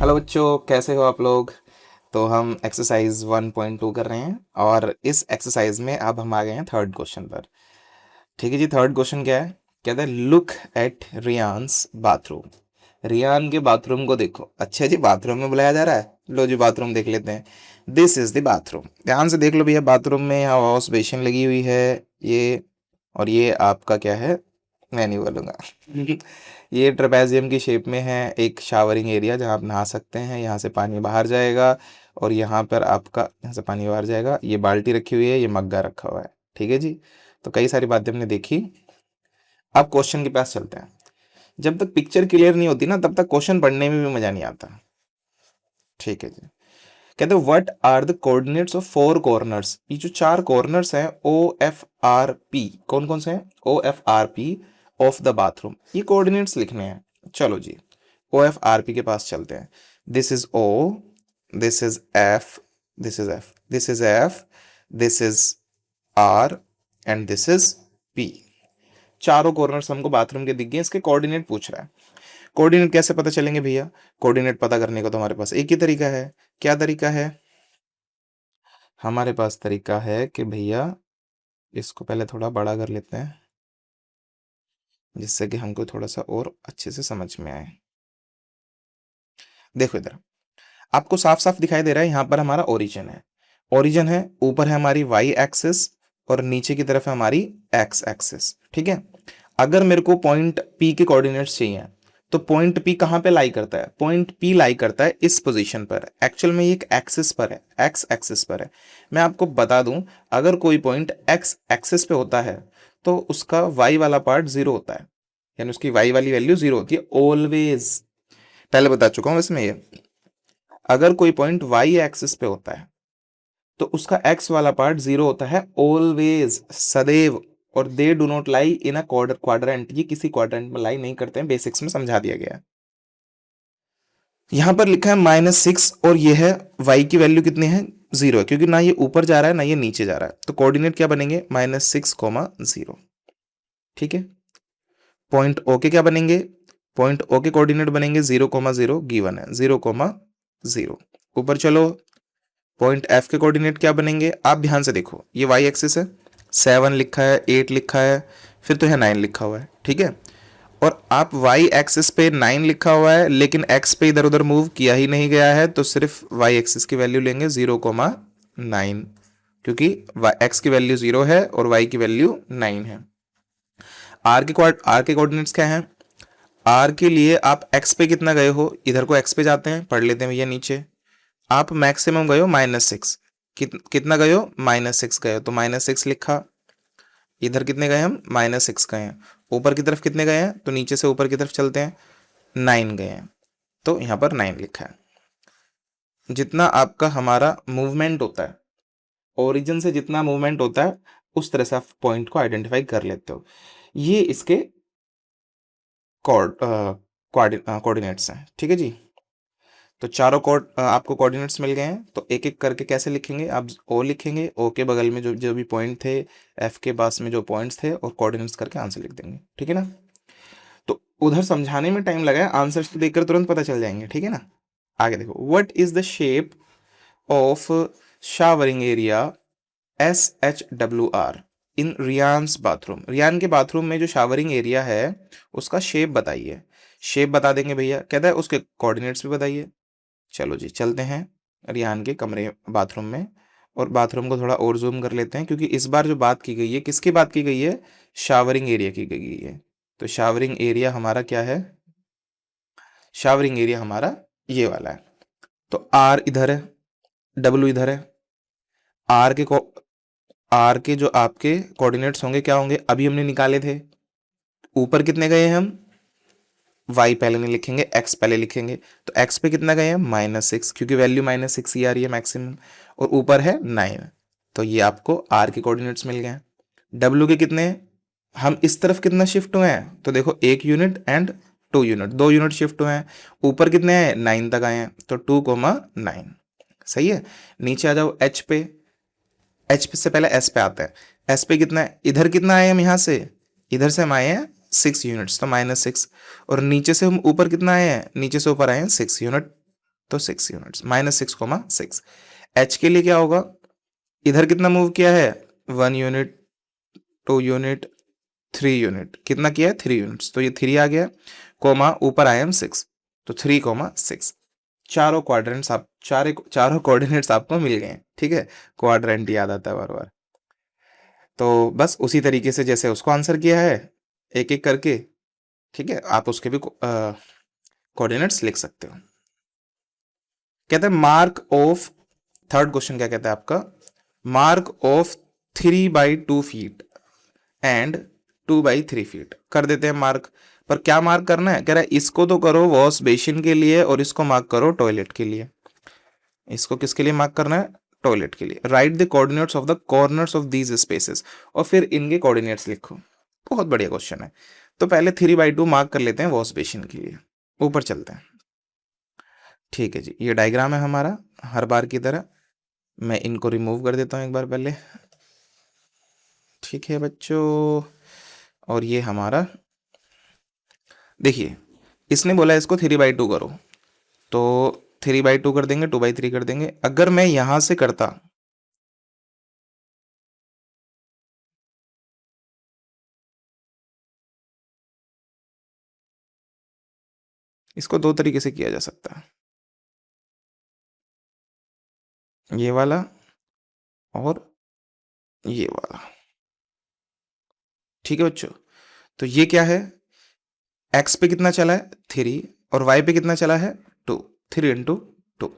Hello बच्चों, कैसे हो आप लोग। तो हम एक्सरसाइज 1.2 कर रहे हैं और इस एक्सरसाइज में अब हम आ गए हैं थर्ड क्वेश्चन पर। ठीक है जी, थर्ड क्वेश्चन क्या है। कहता है लुक एट रियान्स बाथरूम। रियान के बाथरूम को देखो। अच्छा जी, बाथरूम में बुलाया जा रहा है। लो जी, बाथरूम देख लेते हैं। This is the bathroom. ध्यान से देख लो भैया, बाथरूम में यहाँ वॉश बेसिन लगी हुई है ये। और ये आपका क्या है, मैं नहीं बोलूँगा। ये ट्रेपेजियम की शेप में है, एक शावरिंग एरिया जहाँ आप नहा सकते हैं। यहाँ से पानी बाहर जाएगा और यहाँ पर आपका, यहाँ से पानी बाहर जाएगा। ये बाल्टी रखी हुई है, ये मग्गा रखा हुआ है। ठीक है जी। तो कई सारी बातें हमने देखी। अब क्वेश्चन के पास चलते हैं। जब तक पिक्चर क्लियर नहीं होती ना, तब तक क्वेश्चन पढ़ने में भी मजा नहीं आता। ठीक है जी। कहते हैं what are the coordinates of four corners. ये जो चार कॉर्नर्स हैं OFRP, कौन कौन से हैं? OFRP ऑफ द बाथरूम, ये कोऑर्डिनेट्स लिखने हैं। चलो जी, OFRP के पास चलते हैं। This is O, this is F, this is F, this is F, this is R and this is P। चारों कॉर्नर्स हमको बाथरूम के दिख गए, इसके कोऑर्डिनेट पूछ रहा है। कोऑर्डिनेट कैसे पता चलेंगे भैया? कोऑर्डिनेट पता करने का तो हमारे पास एक ही तरीका है। क्या तरीका है? हमारे पास तरीका है कि भैया इसको पहले थोड़ा बड़ा कर लेते हैं, जिससे कि हमको थोड़ा सा और अच्छे से समझ में आए। देखो इधर आपको साफ साफ दिखाई दे रहा है, यहाँ पर हमारा ओरिजिन है। ओरिजिन है, ऊपर है हमारी वाई एक्सिस और नीचे की तरफ है हमारी एक्स एक्सिस। ठीक है। अगर मेरे को पॉइंट पी के कोऑर्डिनेट्स चाहिए, तो पॉइंट पी कहाँ पे लाई करता है? पॉइंट पी लाई करता है इस पोजीशन पर। एक्चुअल में ये एक एक्सिस पर है, एक्स एक्सिस पर है। मैं आपको बता दूं, अगर कोई पॉइंट एक्स एक्सिस पे होता है तो उसका वाई वाला पार्ट जीरो होता है, यानी उसकी वाई वाली वैल्यू जीरो होती है ऑलवेज। पहले बता चुका हूं इसमें ये। अगर कोई पॉइंट वाई एक्सिस पे होता है तो उसका एक्स वाला पार्ट जीरो होता है ऑलवेज, सदैव। और they do not lie in a quadrant, ये किसी क्वाड्रेंट में लाई नहीं करते हैं, बेसिक्स में समझा दिया गया है। यहां पर लिखा है -6 और ये है y की वैल्यू कितनी है? जीरो है, क्योंकि ना ये ऊपर जा रहा है ना ये नीचे जा रहा है। तो कोऑर्डिनेट क्या बनेंगे? -6, 0। ठीक है। पॉइंट ओ के क्या बनेंगे? पॉइंट ओ के कोऑर्डिनेट बनेंगे 0, 0 गिवन है, 0, 0। ऊपर चलो, पॉइंट एफ के कोऑर्डिनेट क्या बनेंगे? आप ध्यान से देखो, ये वाई एक्सिस है, 7 लिखा है, 8 लिखा है, फिर तो यह 9 लिखा हुआ है। ठीक है। और आप वाई एक्सिस पे 9 लिखा हुआ है, लेकिन एक्स पे इधर उधर मूव किया ही नहीं गया है, तो सिर्फ वाई एक्सिस की वैल्यू लेंगे 0, 9, क्योंकि एक्स की वैल्यू 0 है और वाई की वैल्यू 9 है। आर के कोऑर्डिनेट्स क्या है? आर के लिए आप एक्स पे कितना गए हो, इधर को एक्स पे जाते हैं, पढ़ लेते हैं भैया नीचे। आप मैक्सिमम गए हो -6, कितना गए हो? -6 गए हो, तो -6 लिखा। इधर कितने गए हम? -6 गए हैं। ऊपर की तरफ कितने गए हैं? तो नीचे से ऊपर की तरफ चलते हैं, 9 गए हैं, तो यहाँ पर 9 लिखा है। जितना आपका हमारा मूवमेंट होता है, ओरिजिन से जितना मूवमेंट होता है, उस तरह से आप पॉइंट को आइडेंटिफाई कर लेते हो। ये इसके कोऑर्डिनेट्स हैं। ठीक है जी। तो चारों आपको कोऑर्डिनेट्स मिल गए हैं, तो एक एक करके कैसे लिखेंगे? आप ओ लिखेंगे, ओ के बगल में जो जो भी पॉइंट थे, एफ के पास में जो पॉइंट्स थे, और कोऑर्डिनेट्स करके आंसर लिख देंगे। ठीक है ना। तो उधर समझाने में टाइम लगा है, आंसर्स तो देखकर तुरंत पता चल जाएंगे। ठीक है ना। आगे देखो, what is the shape of showering area SHWR in Riyan's bathroom. Riyan के बाथरूम में जो शावरिंग एरिया है उसका शेप बताइए। शेप बता देंगे भैया, कहता है उसके कोऑर्डिनेट्स भी बताइए। चलो जी, चलते हैं रियान के कमरे बाथरूम में, और बाथरूम को थोड़ा और जूम कर लेते हैं, क्योंकि इस बार जो बात की गई है, किसकी बात की गई है? शावरिंग एरिया की गई है। तो शावरिंग एरिया हमारा क्या है? शावरिंग एरिया हमारा ये वाला है। तो आर इधर है, डब्ल्यू इधर है। आर के आर के जो आपके कोऑर्डिनेट्स होंगे क्या होंगे? अभी हमने निकाले थे। ऊपर कितने गए हैं हम? y पहले नहीं लिखेंगे, x पहले लिखेंगे। तो x पे कितना गए हैं? -6, क्योंकि वैल्यू -6 ही आ रही है मैक्सिमम। और ऊपर है 9, तो ये आपको r के कोऑर्डिनेट्स मिल गए। w के कितने? हम इस तरफ कितना शिफ्ट हुए हैं? तो देखो 1 unit and 2 unit, 2 unit shift हुए हैं। ऊपर कितने हैं? 9 तक आए हैं, तो 2, 9 सही है। नीचे आ जाओ h पे। h पे से पहले s पे आते हैं। s पे कितना है? इधर कितना आए हम? यहाँ से, इधर से हम आए हैं 6 यूनिट्स, तो -6। और नीचे से हम ऊपर कितना आए हैं? नीचे से ऊपर आए हैं 6 यूनिट। तो 6 यूनिट्स, -6,6। h के लिए क्या होगा, इधर कितना मूव किया है, 1 यूनिट, 2 यूनिट, 3 यूनिट, कितना किया है, 3 यूनिट्स, तो ये 3 आ गया, कोमा ऊपर आया हम 6, तो 3,6। चारों क्वाड्रेंट्स आप चारों कोऑर्डिनेट्स आपको मिल गए हैं, ठीक है। क्वाड्रेंट याद आता है बार बार। तो बस उसी तरीके से जैसे उसको आंसर किया है एक एक करके, ठीक है, आप उसके भी कोऑर्डिनेट्स लिख सकते हो। कहते हैं मार्क ऑफ, थर्ड क्वेश्चन क्या कहता है आपका, mark of 3/2 feet and 2/3 feet कर देते हैं मार्क। पर क्या मार्क करना है, कह रहा है इसको तो करो वॉश बेसिन के लिए और इसको मार्क करो टॉयलेट के लिए। इसको किसके लिए मार्क करना है, टॉयलेट के लिए। Right the coordinates of the corners of these spaces, और फिर इनके कोऑर्डिनेट्स लिखो। बहुत बढ़िया क्वेश्चन है। तो पहले 3/2 मार्क कर लेते हैं वॉश बेसिन के लिए, ऊपर चलते हैं। ठीक है जी, ये डायग्राम है हमारा हर बार की तरह। मैं इनको रिमूव कर देता हूँ एक बार पहले, ठीक है बच्चों। और ये हमारा देखिए, इसने बोला इसको 3/2 करो, तो 3/2 कर देंगे, 2/3 कर देंगे। अगर मैं यहां से करता, इसको दो तरीके से किया जा सकता है, ये वाला और ये वाला, ठीक है बच्चों। तो ये क्या है, एक्स पे कितना चला है 3, और वाई पे कितना चला है 2, 3 × 2।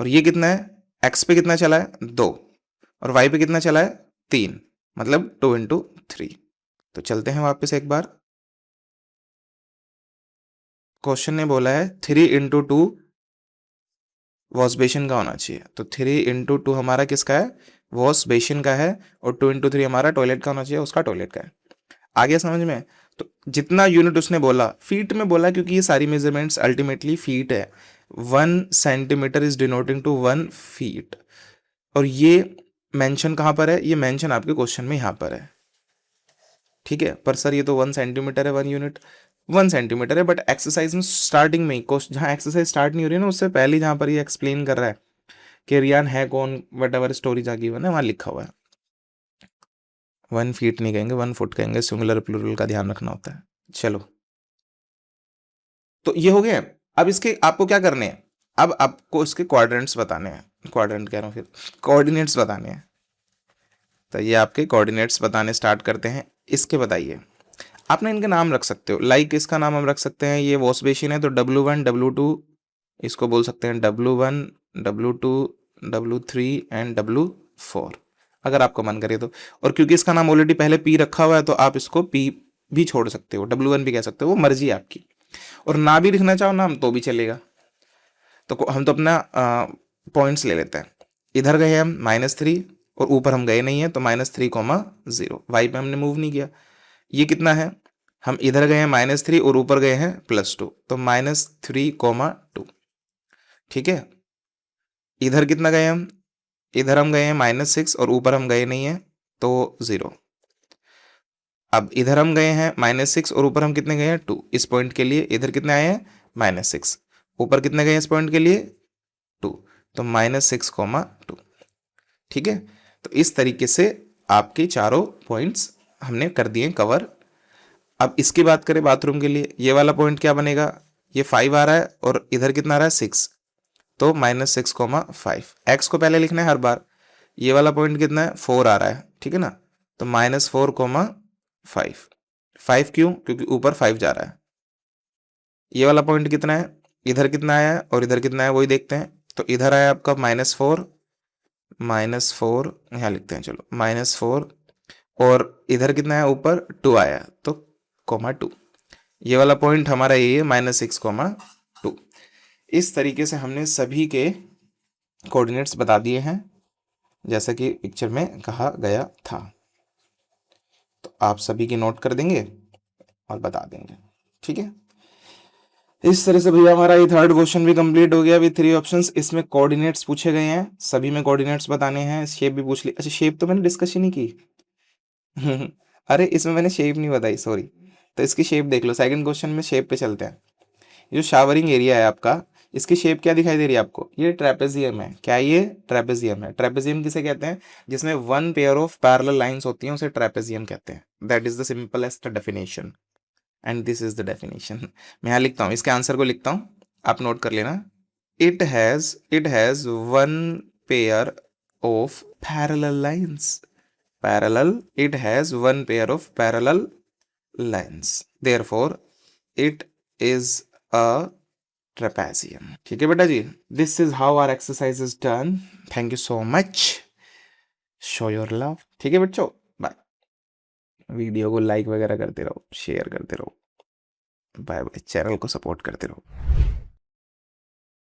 और ये कितना है, एक्स पे कितना चला है 2, और वाई पे कितना चला है 3, मतलब 2 × 3। तो चलते हैं वापस एक बार। क्वेश्चन ने बोला है 3 × 2 वॉश बेसिन का होना चाहिए, तो 3 × 2 हमारा किसका है, वॉश बेसिन का है, और 2 × 3 हमारा टॉयलेट का होना चाहिए, उसका टॉयलेट का है। आ गया समझ में। तो जितना यूनिट उसने बोला, फीट में बोला, क्योंकि ये सारी मेजरमेंट्स अल्टीमेटली फीट है। 1 centimetre is denoting to 1 feet. और ये मेंशन कहाँ पर है, ये मेंशन आपके क्वेश्चन में यहाँ पर है, ठीक है। पर सर ये तो 1 सेंटीमीटर है, 1 यूनिट 1 सेंटीमीटर है, बट एक्सरसाइज में स्टार्टिंग में ही, जहाँ एक्सरसाइज स्टार्ट नहीं हो रही है ना, उससे पहले जहाँ पर ये एक्सप्लेन कर रहा है कि रियान है कौन, वट एवर स्टोरी जहाँ गिवन है वहाँ लिखा हुआ है। 1 फीट नहीं कहेंगे, 1 फुट कहेंगे, सिंगुलर प्लूरल का ध्यान रखना होता है। चलो, तो ये हो गया। अब इसके आपको क्या करने हैं, अब आपको इसके क्वाड्रेंट्स बताने हैं, क्वाड्रेंट कह रहा हूँ, फिर कोऑर्डिनेट्स बताने हैं। तो ये आपके कोऑर्डिनेट्स बताने स्टार्ट करते हैं। इसके बताइए, आप ना इनके नाम रख सकते हो, लाइक इसका नाम हम रख सकते हैं, ये वॉश बेसिन है तो W1 W2, इसको बोल सकते हैं W1 W2 W3 and W4, अगर आपको मन करे तो। और क्योंकि इसका नाम ऑलरेडी पहले P रखा हुआ है, तो आप इसको P भी छोड़ सकते हो, W1 भी कह सकते हो, वो मर्जी है आपकी। और ना भी लिखना चाहो नाम तो भी चलेगा। तो हम तो अपना पॉइंट्स ले लेते हैं। इधर गए हम -3, और ऊपर हम गए नहीं है, तो -3,0। वाई पे हमने मूव नहीं किया। ये कितना है, हम इधर गए हैं -3 और ऊपर गए हैं +2, तो -3,2, ठीक है। इधर कितना गए हम, इधर हम गए हैं -6 और ऊपर हम गए नहीं है, तो 0। अब इधर हम गए हैं -6 और ऊपर हम कितने गए हैं 2, इस पॉइंट के लिए इधर कितने आए हैं -6, ऊपर कितने गए इस पॉइंट के लिए 2, तो -6,2, ठीक है। तो इस तरीके से आपके चारों पॉइंट्स हमने कर दिए कवर। अब इसकी बात करें बाथरूम के लिए, ये वाला पॉइंट क्या बनेगा, ये 5 आ रहा है और इधर कितना आ रहा है 6, तो -6,5। एक्स को पहले लिखना है हर बार। ये वाला पॉइंट कितना है 4 आ रहा है, ठीक है ना, तो -4,5। 5 क्यों, क्योंकि ऊपर 5 जा रहा है। ये वाला पॉइंट कितना है, इधर कितना आया है और इधर कितना है वही देखते हैं। तो इधर आया आपका -4 यहाँ लिखते हैं, चलो -4, और इधर कितना है ऊपर 2 आया, तो (2). ये वाला पॉइंट हमारा ये है -6,2। इस तरीके से हमने सभी के कोऑर्डिनेट्स बता दिए हैं, जैसा कि पिक्चर में कहा गया था। तो आप सभी की नोट कर देंगे और बता देंगे, ठीक है। इस तरह से भैया हमारा ये थर्ड क्वेश्चन भी कंप्लीट हो गया विद 3 ऑप्शंस। इसमें कोऑर्डिनेट्स पूछे गए हैं, सभी में कोऑर्डिनेट्स बताने हैं। शेप भी पूछ ली, अच्छा शेप तो मैंने डिस्कस ही नहीं की। अरे इसमें मैंने शेप नहीं बताई, सॉरी। तो इसकी शेप देख लो, सेकंड क्वेश्चन में शेप पे चलते हैं। ये जो शावरिंग एरिया है आपका, इसकी शेप क्या दिखाई दे रही है आपको, ये ट्रेपेजियम है। क्या ये ट्रेपेजियम है। ट्रेपेजियम किसे कहते हैं, जिसमें one pair of parallel lines होती हैं उसे ट्रेपेजियम कहते हैं। That is the simplest definition and this is the definition. मैं यहाँ लिखता हूँ, इसके आंसर को लिखता हूँ, आप नोट कर लेना। It has one pair of parallel lines, parallel, it has one pair of parallel lines, therefore it is a trapezium। ठीक है बेटा जी, this is how our exercise is done। thank you so much, show your love। ठीक है बच्चों, bye. Video को like वगैरह करते रहो, शेयर करते रहो, बाय बाय, चैनल को सपोर्ट करते रहो।